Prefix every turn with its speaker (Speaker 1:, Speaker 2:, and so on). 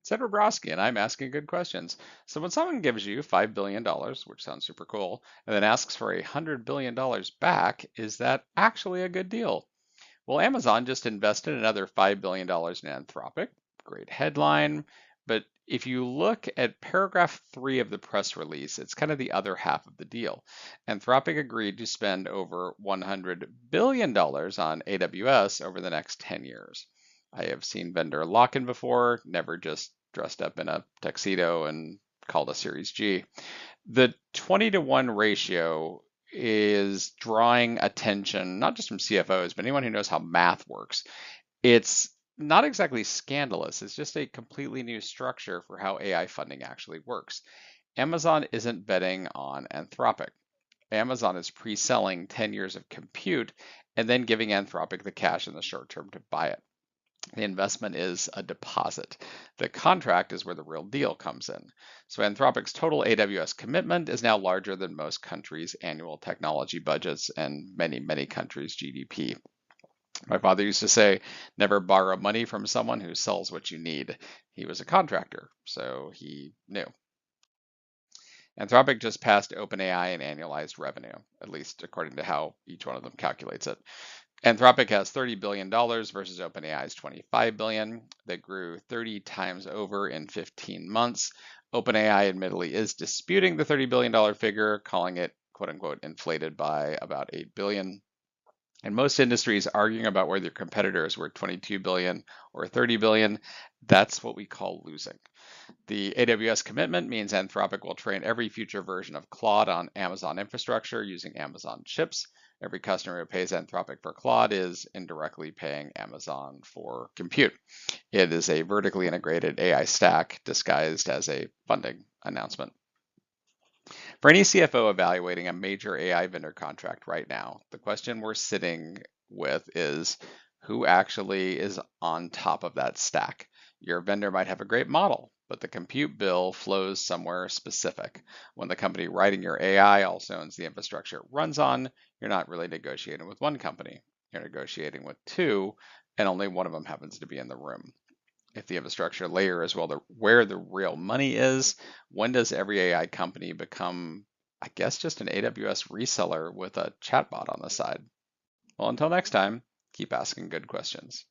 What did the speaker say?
Speaker 1: It's Ed Robrowski, and I'm asking good questions. So when someone gives you $5 billion, which sounds super cool, and then asks for $100 billion back, is that actually a good deal? Well, Amazon just invested another $5 billion in Anthropic. Great headline. But if you look at paragraph 3 of the press release, it's kind of the other half of the deal. Anthropic agreed to spend over $100 billion on AWS over the next 10 years. I have seen vendor lock-in before, never just dressed up in a tuxedo and called a Series G. The 20 to 1 ratio is drawing attention, not just from CFOs, but anyone who knows how math works. It's not exactly scandalous. It's just a completely new structure for how AI funding actually works. Amazon isn't betting on Anthropic. Amazon is pre-selling 10 years of compute and then giving Anthropic the cash in the short term to buy it. The investment is a deposit. The contract is where the real deal comes in. So Anthropic's total AWS commitment is now larger than most countries' annual technology budgets and many, many countries' GDP. My father used to say, never borrow money from someone who sells what you need. He was a contractor, so he knew. Anthropic just passed OpenAI in annualized revenue, at least according to how each one of them calculates it. Anthropic has $30 billion versus OpenAI's $25 billion. They grew 30 times over in 15 months. OpenAI admittedly is disputing the $30 billion figure, calling it quote unquote inflated by about 8 billion. And most industries arguing about whether your competitors were 22 billion or 30 billion, that's what we call losing. The AWS commitment means Anthropic will train every future version of Claude on Amazon infrastructure using Amazon chips. Every customer who pays Anthropic for Claude is indirectly paying Amazon for compute. It is a vertically integrated AI stack disguised as a funding announcement. For any CFO evaluating a major AI vendor contract right now, the question we're sitting with is who actually is on top of that stack? Your vendor might have a great model, but the compute bill flows somewhere specific. When the company writing your AI also owns the infrastructure it runs on, you're not really negotiating with one company. You're negotiating with two, and only one of them happens to be in the room. If the infrastructure layer is where the real money is, when does every AI company become, I guess, just an AWS reseller with a chatbot on the side? Well, until next time, keep asking good questions.